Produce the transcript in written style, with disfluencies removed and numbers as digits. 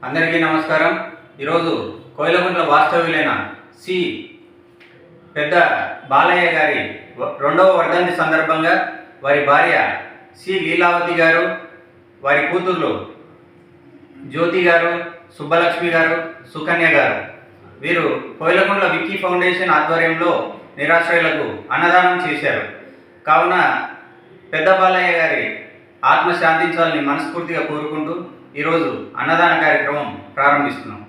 అందరికీ నమస్కారం. ఈరోజు కోయిలకుంట్ల వాస్తవ్యులైన సి పెద్ద బాలయ్య గారి రెండవ వర్ధంతి సందర్భంగా వారి భార్య సి లీలావతి గారు, వారి కూతుర్లు జ్యోతి గారు, సుబ్బలక్ష్మి గారు, సుకన్య గారు వీరు కోయిలకుంట్ల విక్కీ ఫౌండేషన్ ఆధ్వర్యంలో నిరాశ్రయులకు అన్నదానం చేశారు. కావున పెద్ద బాలయ్య గారి ఆత్మ శాంతించాలని మనస్ఫూర్తిగా కోరుకుంటూ ఈరోజు అన్నదాన కార్యక్రమం ప్రారంభిస్తున్నాం.